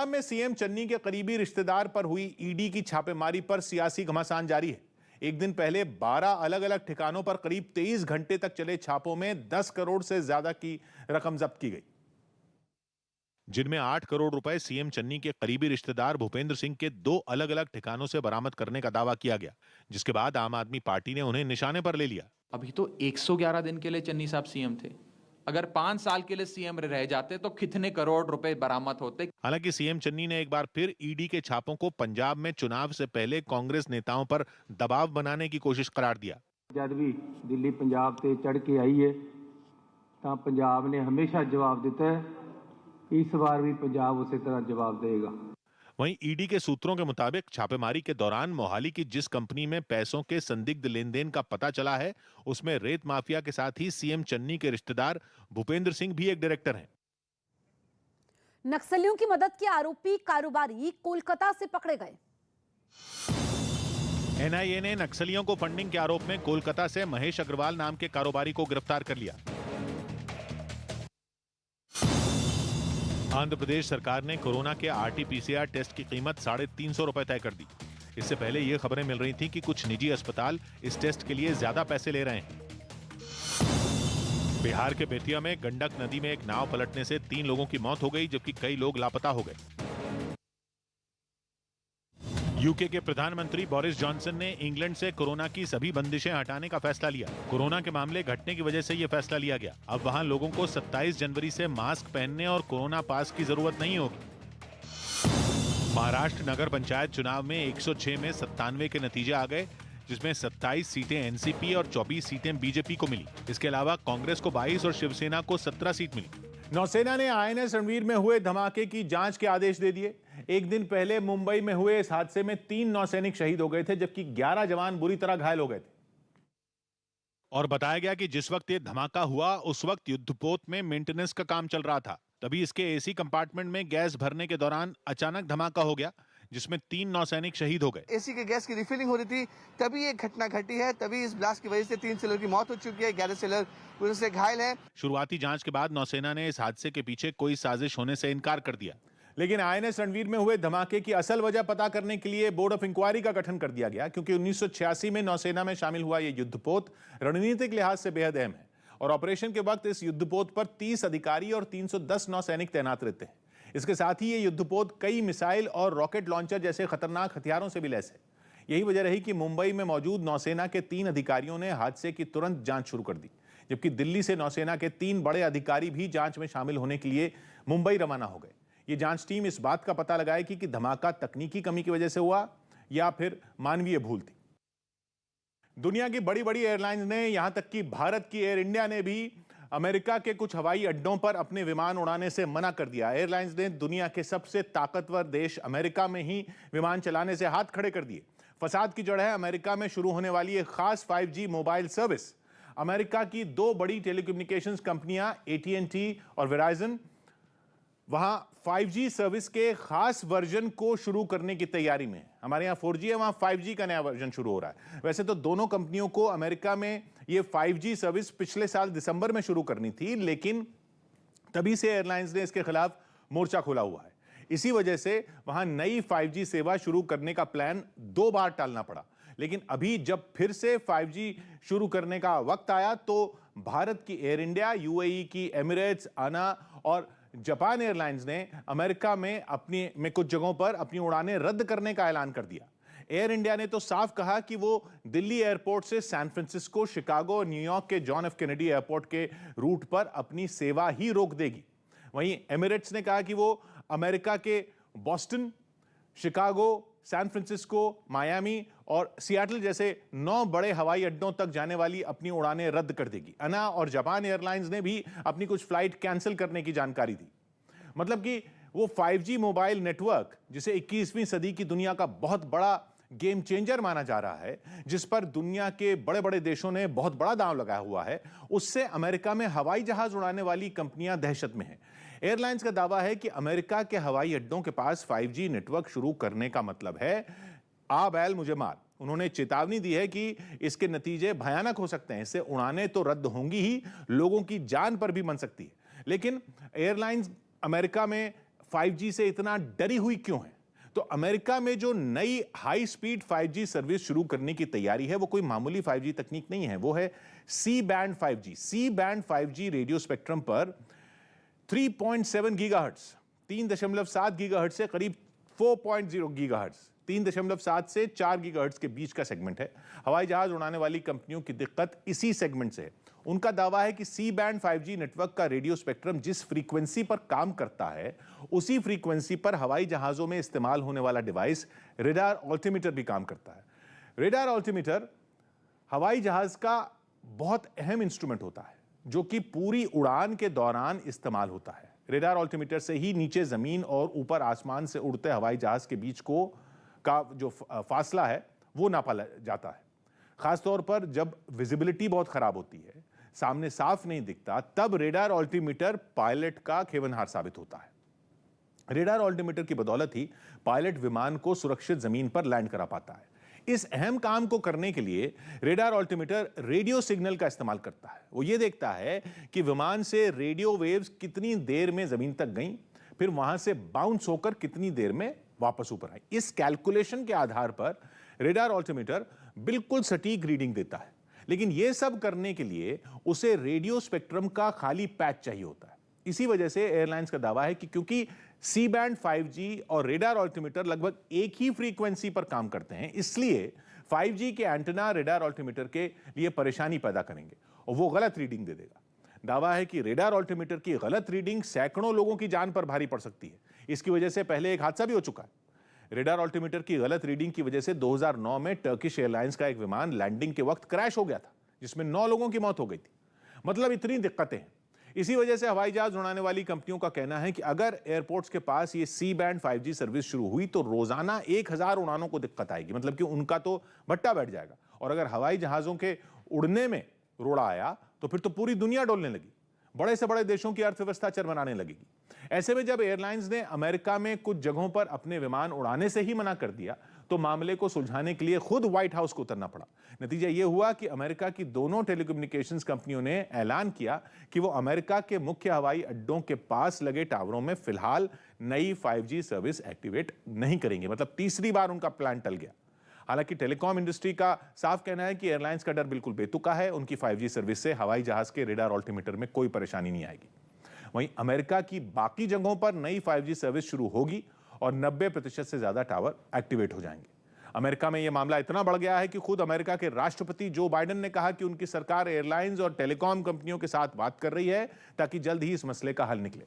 पंजाब में सीएम चन्नी के करीबी रिश्तेदार पर हुई ईडी की छापेमारी पर सियासी घमासान जारी है। एक दिन पहले 12 अलग अलग ठिकानों पर करीब 23 घंटे तक चले छापों में 10 करोड़ से ज्यादा की रकम जब्त की गई, जिनमें 8 करोड़ रुपए सीएम चन्नी के करीबी रिश्तेदार भूपेंद्र सिंह के 2 अलग अलग ठिकानों से बरामद करने का दावा किया गया, जिसके बाद आम आदमी पार्टी ने उन्हें निशाने पर ले लिया। अभी तो 111 दिन के लिए चन्नी साहब सीएम थे। अगर 5 साल के लिए सीएम रह जाते तो कितने करोड़ रुपए बरामद होते। हालांकि सीएम चन्नी ने एक बार फिर ईडी के छापों को पंजाब में चुनाव से पहले कांग्रेस नेताओं पर दबाव बनाने की कोशिश करार दिया। जब भी दिल्ली पंजाब से चढ़ के आई है तो पंजाब ने हमेशा जवाब दिता है, इस बार भी पंजाब उसी तरह जवाब देगा। वहीं ईडी के सूत्रों के मुताबिक छापेमारी के दौरान मोहाली की जिस कंपनी में पैसों के संदिग्ध लेन देन का पता चला है, उसमें रेत माफिया के साथ ही सीएम चन्नी के रिश्तेदार भूपेंद्र सिंह भी एक डायरेक्टर हैं। नक्सलियों की मदद के आरोपी कारोबारी कोलकाता से पकड़े गए। एनआईए ने नक्सलियों को फंडिंग के आरोप में कोलकाता से महेश अग्रवाल नाम के कारोबारी को गिरफ्तार कर लिया। आंध्र प्रदेश सरकार ने कोरोना के आरटी-पीसीआर टेस्ट की कीमत 350 रुपए तय कर दी। इससे पहले ये खबरें मिल रही थीं कि कुछ निजी अस्पताल इस टेस्ट के लिए ज्यादा पैसे ले रहे हैं। बिहार के बेतिया में गंडक नदी में एक नाव पलटने से 3 लोगों की मौत हो गई, जबकि कई लोग लापता हो गए। यूके के प्रधानमंत्री बोरिस जॉनसन ने इंग्लैंड से कोरोना की सभी बंदिशें हटाने का फैसला लिया। कोरोना के मामले घटने की वजह से यह फैसला लिया गया। अब वहां लोगों को 27 जनवरी से मास्क पहनने और कोरोना पास की जरूरत नहीं होगी। महाराष्ट्र नगर पंचायत चुनाव में 106 में 97 के नतीजे आ गए, जिसमें 27 सीटें एनसीपी और 24 सीटें बीजेपी को मिली। इसके अलावा कांग्रेस को 22 और शिवसेना को 17 सीट मिली। नौसेना ने आईएनएस रणवीर में हुए धमाके की जांच के आदेश दे दिए। एक दिन पहले मुंबई में हुए इस हादसे में 3 नौसैनिक शहीद हो गए थे, जबकि 11 जवान बुरी तरह घायल हो गए थे। और बताया गया कि जिस वक्त ये धमाका हुआ उस वक्त युद्धपोत में मेंटेनेंस का काम चल रहा था। तभी इसके एसी कंपार्टमेंट में गैस भरने के दौरान अचानक धमाका हो गया, जिसमें 3 नौसैनिक शहीद हो गए। एसी के गैस की रिफिलिंग हो रही थी, तभी ये घटना घटी है। तभी इस ब्लास्ट की वजह से 3 सेलर की मौत हो चुकी है, 11 सेलर पूरी से घायल है। शुरुआती जांच के बाद नौसेना ने इस हादसे के पीछे कोई साजिश होने से इनकार कर दिया, लेकिन आईएनएस रणवीर में हुए धमाके की असल वजह पता करने के लिए बोर्ड ऑफ इंक्वायरी का गठन कर दिया गया, क्योंकि 1986 में नौसेना में शामिल हुआ यह युद्धपोत रणनीतिक लिहाज से बेहद अहम है और ऑपरेशन के वक्त इस युद्धपोत पर 30 अधिकारी और 310 नौसैनिक तैनात रहते हैं। इसके साथ ही ये युद्धपोत कई मिसाइल और रॉकेट लॉन्चर जैसे खतरनाक हथियारों से भी लैस है। यही वजह रही कि मुंबई में मौजूद नौसेना के 3 अधिकारियों ने हादसे की तुरंत जांच शुरू कर दी, जबकि दिल्ली से नौसेना के 3 बड़े अधिकारी भी जांच में शामिल होने के लिए मुंबई रवाना हो गए। ये जांच टीम इस बात का पता लगाएगी कि धमाका तकनीकी कमी की वजह से हुआ या फिर मानवीय भूल थी। दुनिया की बड़ी बड़ी एयरलाइंस ने, यहां तक कि भारत की एयर इंडिया ने भी अमेरिका के कुछ हवाई अड्डों पर अपने विमान उड़ाने से मना कर दिया। एयरलाइंस ने दुनिया के सबसे ताकतवर देश अमेरिका में ही विमान चलाने से हाथ खड़े कर दिए। फसाद की जड़ है अमेरिका में शुरू होने वाली एक खास 5G मोबाइल सर्विस। अमेरिका की 2 बड़ी टेलीकम्युनिकेशंस कंपनियां AT&T और वेराइजन वहां 5G सर्विस के खास वर्जन को शुरू करने की तैयारी में है। हमारे यहां 4G है, वहां 5G का नया वर्जन शुरू हो रहा है। वैसे तो दोनों कंपनियों को अमेरिका में ये 5G सर्विस पिछले साल दिसंबर में शुरू करनी थी, लेकिन तभी से एयरलाइंस ने इसके खिलाफ मोर्चा खोला हुआ है। इसी वजह से वहां नई 5G सेवा शुरू करने का प्लान 2 बार टालना पड़ा। लेकिन अभी जब फिर से 5G शुरू करने का वक्त आया तो भारत की एयर इंडिया, UAE की एमिरेट्स, आना और जापान एयरलाइंस ने अमेरिका में कुछ जगहों पर अपनी उड़ानें रद्द करने का ऐलान कर दिया। एयर इंडिया ने तो साफ कहा कि वो दिल्ली एयरपोर्ट से सैन फ्रांसिस्को, शिकागो और न्यूयॉर्क के जॉन एफ कैनेडी एयरपोर्ट के रूट पर अपनी सेवा ही रोक देगी। वहीं एमिरेट्स ने कहा कि वो अमेरिका के Boston, Chicago, San Francisco, Miami और सियाटल जैसे 9 बड़े हवाई अड्डों तक जाने वाली अपनी उड़ानें रद्द कर देगी। अना और जापान एयरलाइंस ने भी अपनी कुछ फ्लाइट कैंसिल करने की जानकारी दी। मतलब कि वो 5G मोबाइल नेटवर्क, जिसे 21वीं सदी की दुनिया का बहुत बड़ा गेम चेंजर माना जा रहा है, जिस पर दुनिया के बड़े बड़े देशों ने बहुत बड़ा दांव लगाया हुआ है, उससे अमेरिका में हवाई जहाज उड़ाने वाली कंपनियां दहशत में हैं। एयरलाइंस का दावा है कि अमेरिका के हवाई अड्डों के पास 5G नेटवर्क शुरू करने का मतलब है आ बैल मुझे मार। उन्होंने चेतावनी दी है कि इसके नतीजे भयानक हो सकते हैं। इससे उड़ानें तो रद्द होंगी ही, लोगों की जान पर भी बन सकती है। लेकिन एयरलाइंस अमेरिका में 5G से इतना डरी हुई क्यों है? तो अमेरिका में जो नई हाई स्पीड 5G सर्विस शुरू करने की तैयारी है वो कोई मामूली 5G तकनीक नहीं है, वो है C band 5G। C band 5G radio spectrum पर 3.7 गीगाहर्ट्ज, 3.7 गीगाहर्ट्ज से करीब 4.0 गीगाहर्ट्ज, 3.7 से 4 गीगाहर्ट्ज के बीच का सेगमेंट है। हवाई जहाज उड़ाने वाली कंपनियों की दिक्कत इसी सेगमेंट से है। उनका दावा है कि सी बैंड 5G नेटवर्क का रेडियो स्पेक्ट्रम जिस फ्रीक्वेंसी पर काम करता है उसी फ्रीक्वेंसी पर हवाई जहाजों में इस्तेमाल होने वाला डिवाइस रेडार ऑल्टीमीटर भी काम करता है। रेडार ऑल्टीमीटर हवाई जहाज का बहुत अहम इंस्ट्रूमेंट होता है जो कि पूरी उड़ान के दौरान इस्तेमाल होता है। रेडार ऑल्टीमीटर से ही नीचे जमीन और ऊपर आसमान से उड़ते हवाई जहाज के बीच का जो फासला है वो नापा जाता है। खासतौर पर जब विजिबिलिटी बहुत खराब होती है, सामने साफ नहीं दिखता, तब रेडार ऑल्टीमीटर पायलट का खेवनहार साबित होता है। रेडार ऑल्टीमीटर की बदौलत ही पायलट विमान को सुरक्षित जमीन पर लैंड करा पाता है। इस अहम काम को करने के लिए रेडार ऑल्टीमीटर रेडियो सिग्नल का इस्तेमाल करता है। वो ये देखता है कि विमान से रेडियो वेव्स कितनी देर में जमीन तक गईं, फिर वहां से बाउंस होकर कितनी देर में वापस ऊपर आई। इस कैलकुलेशन के आधार पर रेडार ऑल्टीमीटर बिल्कुल सटीक रीडिंग देता है, लेकिन यह सब करने के लिए उसे रेडियो स्पेक्ट्रम का खाली पैच चाहिए होता है। इसी वजह से एयरलाइंस का दावा है कि क्योंकि सी बैंड 5G और रेडार ऑल्टीमीटर लगभग एक ही फ्रीक्वेंसी पर काम करते हैं, इसलिए 5G के एंटेना रेडार ऑल्टीमीटर के लिए परेशानी पैदा करेंगे और वो गलत रीडिंग दे देगा। दावा है कि रेडार ऑल्टीमीटर की गलत रीडिंग सैकड़ों लोगों की जान पर भारी पड़ सकती है। इसकी वजह से पहले एक हादसा भी हो चुका है। रेडार ऑल्टीमीटर की गलत रीडिंग की वजह से 2009 में टर्किश एयरलाइंस का एक विमान लैंडिंग के वक्त क्रैश हो गया था, जिसमें 9 लोगों की मौत हो गई थी। मतलब इतनी दिक्कतें हैं। इसी वजह से हवाई जहाज उड़ाने वाली कंपनियों का कहना है कि अगर एयरपोर्ट्स के पास ये सी बैंड 5G सर्विस शुरू हुई तो रोजाना 1000 उड़ानों को दिक्कत आएगी। मतलब कि उनका तो भट्टा बैठ जाएगा। और अगर हवाई जहाजों के उड़ने में रोड़ा आया तो फिर तो पूरी दुनिया डोलने लगी, बड़े से बड़े देशों की अर्थव्यवस्था चरमराने लगेगी। ऐसे में जब एयरलाइंस ने अमेरिका में कुछ जगहों पर अपने विमान उड़ाने से ही मना कर दिया तो मामले को सुलझाने के लिए खुद व्हाइट हाउस को उतरना पड़ा। नतीजा यह हुआ कि अमेरिका की दोनों टेलीकम्युनिकेशंस कंपनियों ने ऐलान किया कि वो अमेरिका के मुख्य हवाई अड्डों के पास लगे टावरों में फिलहाल नई 5G सर्विस एक्टिवेट नहीं करेंगे। मतलब तीसरी बार उनका प्लान टल गया। हालांकि टेलीकॉम इंडस्ट्री का साफ कहना है कि एयरलाइंस का डर बिल्कुल बेतुका है। उनकी 5G सर्विस से हवाई जहाज के रेडार ऑल्टीमीटर में कोई परेशानी नहीं आएगी। वहीं अमेरिका की बाकी जगहों पर नई 5G सर्विस शुरू होगी और 90% से ज्यादा टावर एक्टिवेट हो जाएंगे। अमेरिका में यह मामला इतना बढ़ गया है कि खुद अमेरिका के राष्ट्रपति जो बाइडेन ने कहा कि उनकी सरकार एयरलाइंस और टेलीकॉम कंपनियों के साथ बात कर रही है ताकि जल्द ही इस मसले का हल निकले।